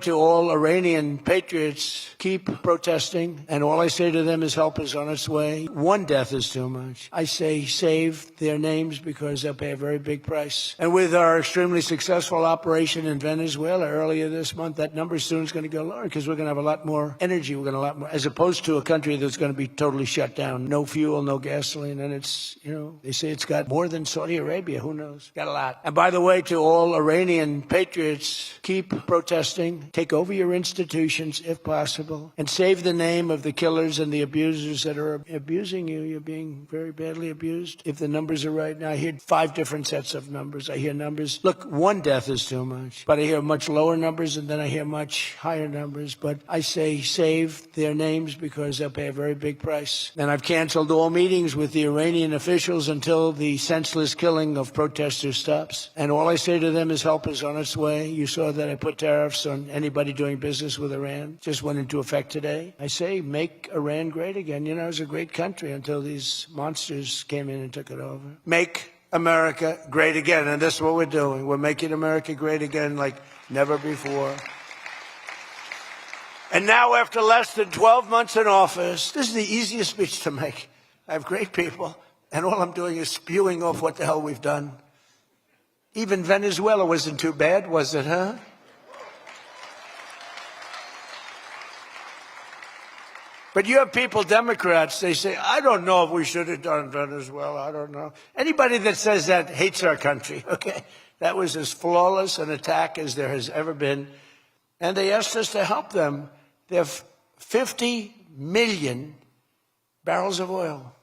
To all Iranian patriots, keep protesting, and all I say to them is help is on its way. One death is too much. I say save their names because they'll pay a very big price. And with our extremely successful operation in Venezuela earlier this month, that number soon is going to go lower because we're going to have a lot more energy. We're going to have a lot more, as opposed to a country that's going to be totally shut down. No fuel, no gasoline, and it's, they say it's got more than Saudi Arabia. Who knows? Got a lot. And by the way, to all Iranian patriots, keep protesting. Take over your institutions if possible and save the name of the killers and the abusers that are abusing you. You're being very badly abused. If the numbers are right now, I hear 5 different sets of numbers. I hear numbers. Look, one death is too much, but I hear much lower numbers and then I hear much higher numbers. But I say save their names because they'll pay a very big price. And I've canceled all meetings with the Iranian officials until the senseless killing of protesters stops. And all I say to them is help is on its way. You saw that I put tariffs on anybody doing business with Iran. Just went into effect today. I say make Iran great again. It was a great country until these monsters came in and took it over. Make America great again. And that's what we're doing. We're making America great again like never before. And now, after less than 12 months in office, this is the easiest speech to make. I have great people, and all I'm doing is spewing off what the hell we've done. Even Venezuela wasn't too bad, was it, huh? But you have people, Democrats, they say, I don't know if we should have done Venezuela. I don't know. Anybody that says that hates our country, okay? That was as flawless an attack as there has ever been. And they asked us to help them. They have 50 million barrels of oil.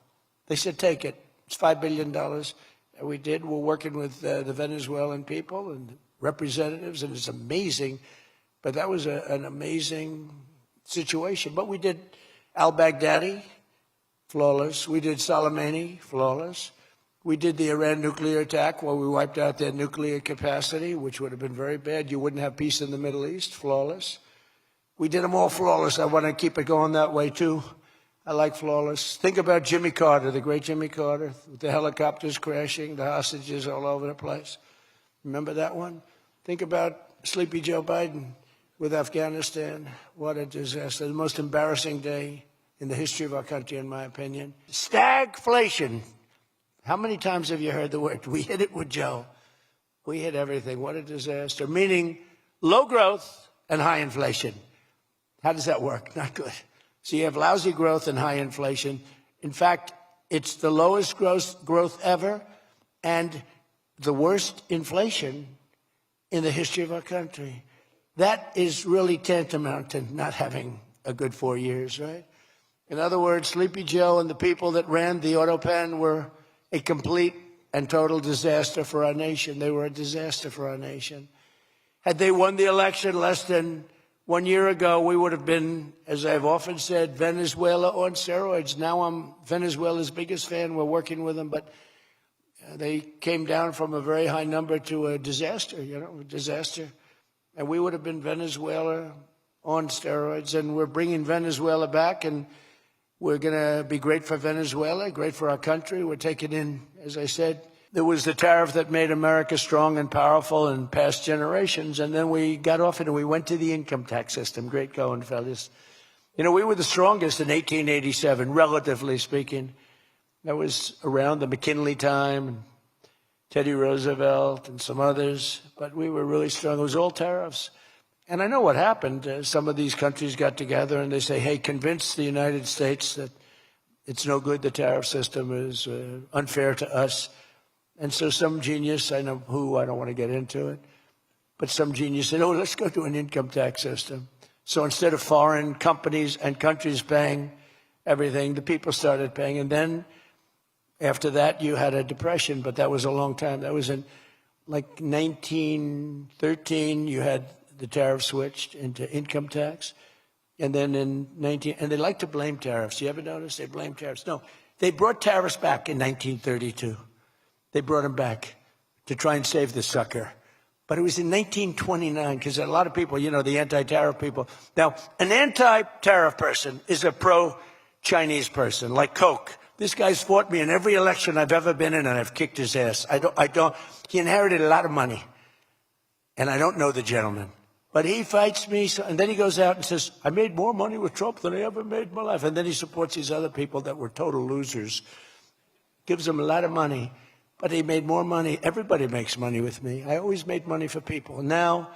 They said, take it. It's $5 billion. And we did. We're working with the Venezuelan people and representatives, and it's amazing. But that was an amazing situation. But we did al-Baghdadi, flawless. We did Soleimani, flawless. We did the Iran nuclear attack where we wiped out their nuclear capacity, which would have been very bad. You wouldn't have peace in the Middle East, flawless. We did them all flawless. I want to keep it going that way, too. I like flawless. Think about Jimmy Carter, the great Jimmy Carter, with the helicopters crashing, the hostages all over the place. Remember that one? Think about Sleepy Joe Biden with Afghanistan. What a disaster. The most embarrassing day in the history of our country, in my opinion. Stagflation. How many times have you heard the word? We hit it with Joe. We hit everything. What a disaster. Meaning low growth and high inflation. How does that work? Not good. So you have lousy growth and high inflation. In fact, it's the lowest growth ever and the worst inflation in the history of our country. That is really tantamount to not having a good 4 years, right? In other words, Sleepy Joe and the people that ran the auto pen were a complete and total disaster for our nation. They were a disaster for our nation. Had they won the election less than 1 year ago, we would have been, as I've often said, Venezuela on steroids. Now I'm Venezuela's biggest fan. We're working with them, but they came down from a very high number to a disaster, a disaster. And we would have been Venezuela on steroids, and we're bringing Venezuela back, and we're going to be great for Venezuela, great for our country. We're taking in, as I said, there was the tariff that made America strong and powerful in past generations, and then we got off it and we went to the income tax system. Great going, fellas. We were the strongest in 1887, relatively speaking. That was around the McKinley time, Teddy Roosevelt and some others, but we were really strong. It was all tariffs. And I know what happened. Some of these countries got together and they say, hey, convince the United States that it's no good, the tariff system is unfair to us. And so some genius, I know who, I don't want to get into it, but some genius said, let's go to an income tax system. So instead of foreign companies and countries paying everything, the people started paying. And then after that, you had a depression, but that was a long time. That was in like 1913, you had the tariff switched into income tax. And then in and they like to blame tariffs. You ever notice they blame tariffs? No, they brought tariffs back in 1932. They brought them back to try and save the sucker. But it was in 1929, because a lot of people, the anti-tariff people. Now, an anti-tariff person is a pro-Chinese person, like Coke. This guy's fought me in every election I've ever been in, and I've kicked his ass. He inherited a lot of money. And I don't know the gentleman. But he fights me, and then he goes out and says, I made more money with Trump than I ever made in my life. And then he supports these other people that were total losers. Gives them a lot of money, but he made more money. Everybody makes money with me. I always made money for people. Now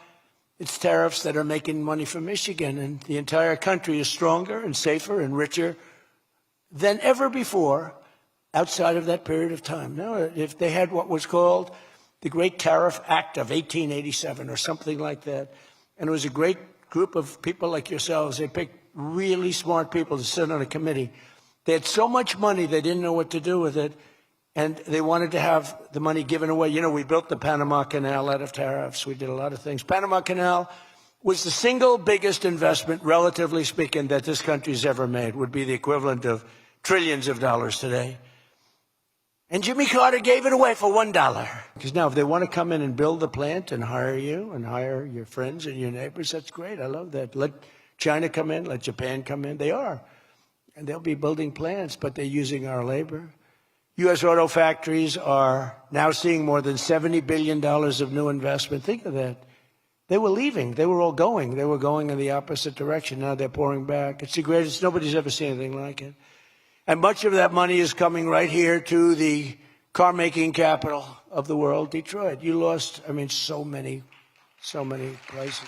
it's tariffs that are making money for Michigan, and the entire country is stronger and safer and richer than ever before outside of that period of time. Now, if they had what was called the Great Tariff Act of 1887 or something like that, and it was a great group of people like yourselves, they picked really smart people to sit on a committee. They had so much money, they didn't know what to do with it, and they wanted to have the money given away. You know, we built the Panama Canal out of tariffs. We did a lot of things. Panama Canal was the single biggest investment, relatively speaking, that this country's ever made. Would be the equivalent of trillions of dollars today. And Jimmy Carter gave it away for $1. Because now if they want to come in and build the plant and hire you and hire your friends and your neighbors, that's great. I love that. Let China come in, let Japan come in. They are. And they'll be building plants, but they're using our labor. U.S. auto factories are now seeing more than $70 billion of new investment. Think of that. They were leaving. They were all going. They were going in the opposite direction. Now they're pouring back. It's the greatest. Nobody's ever seen anything like it. And much of that money is coming right here to the car-making capital of the world, Detroit. You lost, so many places.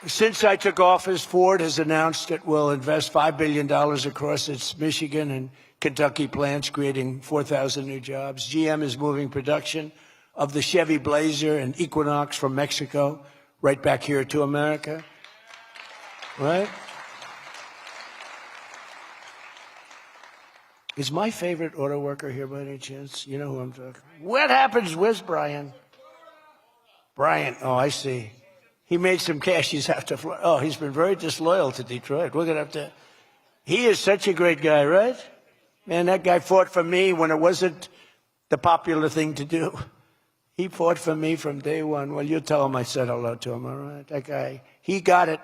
Since I took office, Ford has announced it will invest $5 billion across its Michigan and Kentucky plants, creating 4,000 new jobs. GM is moving production of the Chevy Blazer and Equinox from Mexico right back here to America. Right? Is my favorite auto worker here by any chance? You know who I'm talking about. What happens? Where's Brian? Brian, oh, I see. He made some cash. He's have to. Oh, he's been very disloyal to Detroit. We're gonna have to. He is such a great guy, right? Man, that guy fought for me when it wasn't the popular thing to do. He fought for me from day one. Well, you tell him I said hello to him, all right? That guy, he got it.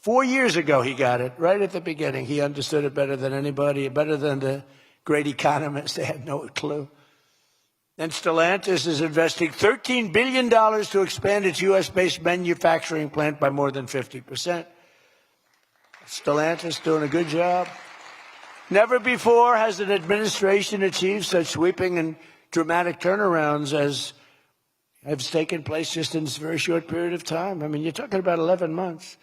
4 years ago, he got it right at the beginning. He understood it better than anybody, better than the great economists. They had no clue. And Stellantis is investing $13 billion to expand its U.S.-based manufacturing plant by more than 50%. Stellantis doing a good job. Never before has an administration achieved such sweeping and dramatic turnarounds as have taken place just in this very short period of time. You're talking about 11 months.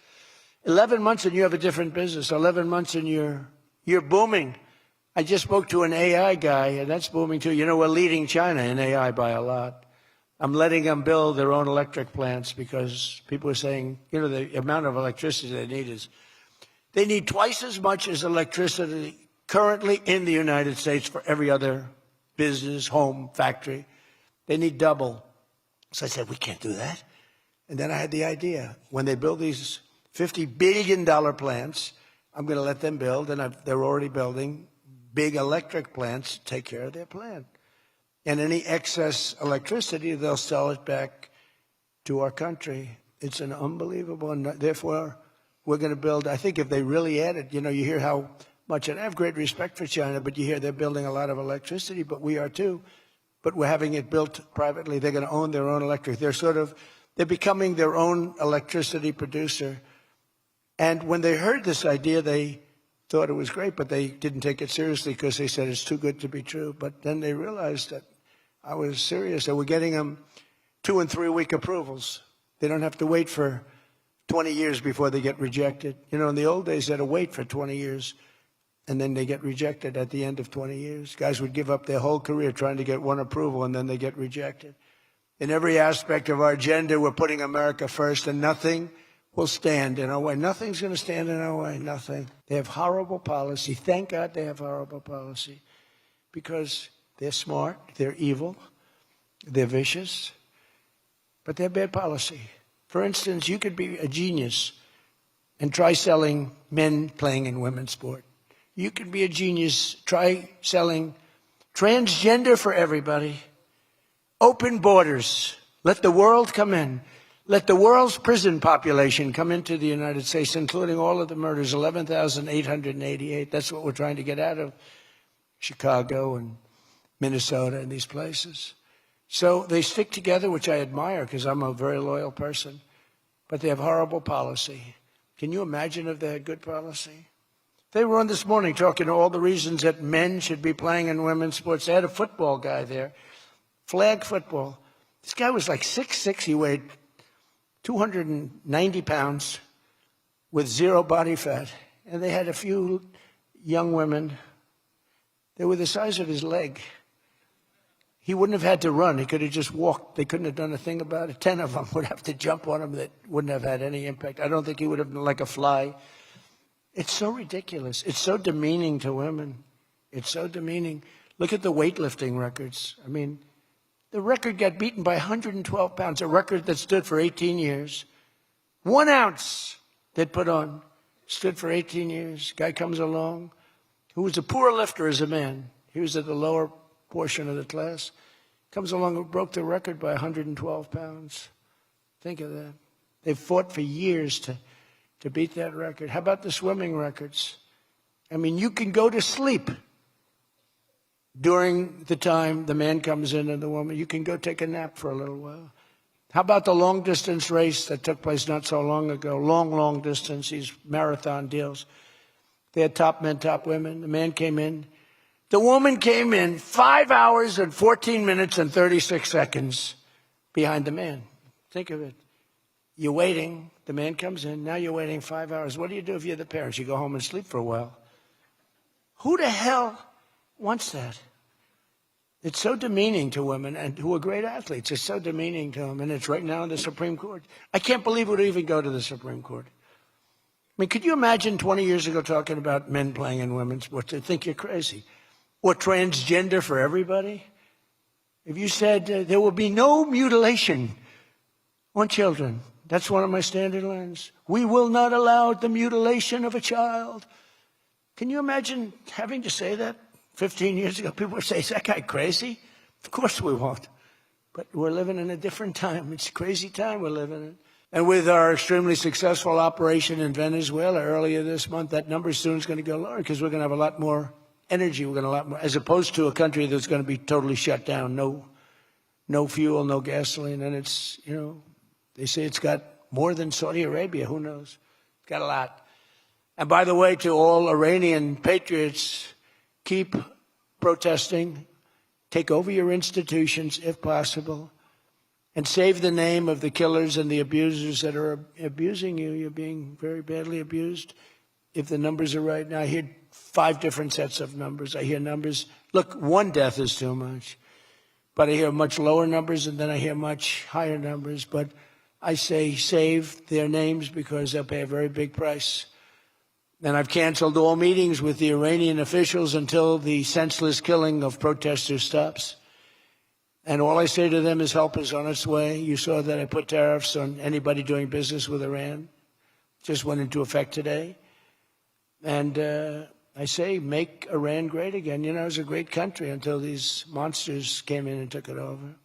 11 months and you have a different business. 11 months and you're booming. I just spoke to an AI guy, and that's booming too. You know, we're leading China in AI by a lot. I'm letting them build their own electric plants because people are saying, the amount of electricity they need twice as much as electricity currently in the United States for every other business, home, factory. They need double. So I said, we can't do that. And then I had the idea. When they build these $50 billion plants, I'm going to let them build, and they're already building big electric plants to take care of their plant. And any excess electricity, they'll sell it back to our country. It's an unbelievable, and therefore we're going to build, I think if they really added, you hear how much, and I have great respect for China, but you hear they're building a lot of electricity, but we are too. But we're having it built privately. They're going to own their own electric. They're becoming their own electricity producer. And when they heard this idea, they thought it was great, but they didn't take it seriously because they said it's too good to be true. But then they realized that I was serious. They were getting them 2 and 3 week approvals. They don't have to wait for 20 years before they get rejected. In the old days, they had to wait for 20 years, and then they get rejected at the end of 20 years. Guys would give up their whole career trying to get one approval, and then they get rejected. In every aspect of our agenda, we're putting America first, and nothing will stand in our way. Nothing's going to stand in our way. Nothing. They have horrible policy. Thank God they have horrible policy because they're smart, they're evil, they're vicious, but they're bad policy. For instance, you could be a genius and try selling men playing in women's sport. You could be a genius, try selling transgender for everybody, open borders, let the world come in. Let the world's prison population come into the United States, including all of the murders, 11,888. That's what we're trying to get out of Chicago and Minnesota and these places. So they stick together, which I admire because I'm a very loyal person, but they have horrible policy. Can you imagine if they had good policy? They were on this morning talking all the reasons that men should be playing in women's sports. They had a football guy there, flag football. This guy was like 6'6". He weighed 290 pounds with zero body fat. And they had a few young women. They were the size of his leg. He wouldn't have had to run. He could have just walked. They couldn't have done a thing about it. 10 of them would have to jump on him. That wouldn't have had any impact. I don't think he would have been like a fly. It's so ridiculous. It's so demeaning to women. It's so demeaning. Look at the weightlifting records. I mean, the record got beaten by 112 pounds, a record that stood for 18 years. 1 ounce they'd put on, stood for 18 years. Guy comes along, who was a poor lifter as a man. He was at the lower portion of the class. Comes along and broke the record by 112 pounds. Think of that. They've fought for years to beat that record. How about the swimming records? I mean, you can go to sleep during the time the man comes in and the woman. You can go take a nap for a little while. How about the long-distance race that took place not so long ago? Long distance, these marathon deals. They had top men, top women. The man came in. The woman came in 5 hours and 14 minutes and 36 seconds behind the man. Think of it. You're waiting. The man comes in. Now you're waiting 5 hours. What do you do if you're the parents? You go home and sleep for a while. Who the hell wants that? It's so demeaning to women and who are great athletes. It's so demeaning to them, and it's right now in the Supreme Court. I can't believe it would even go to the Supreme Court. I mean, could you imagine 20 years ago talking about men playing in women's sports? They'd think you're crazy. Or transgender for everybody? If you said there will be no mutilation on children, that's one of my standard lines. We will not allow the mutilation of a child. Can you imagine having to say that? 15 years ago, people would say, is that guy crazy? Of course we won't. But we're living in a different time. It's a crazy time we're living in. And with our extremely successful operation in Venezuela earlier this month, that number soon is going to go lower because we're going to have a lot more energy. We're going to have a lot more, as opposed to a country that's going to be totally shut down. No fuel, no gasoline. And it's, you know, they say it's got more than Saudi Arabia. Who knows? It's got a lot. And by the way, to all Iranian patriots, keep protesting, take over your institutions if possible, and save the name of the killers and the abusers that are abusing you. You're being very badly abused. If the numbers are right now, I hear 5 different sets of numbers. I hear numbers. Look, 1 death is too much. But I hear much lower numbers, and then I hear much higher numbers. But I say save their names because they'll pay a very big price. And I've canceled all meetings with the Iranian officials until the senseless killing of protesters stops. And all I say to them is help is on its way. You saw that I put tariffs on anybody doing business with Iran. Just went into effect today. And I say make Iran great again. You know, it was a great country until these monsters came in and took it over.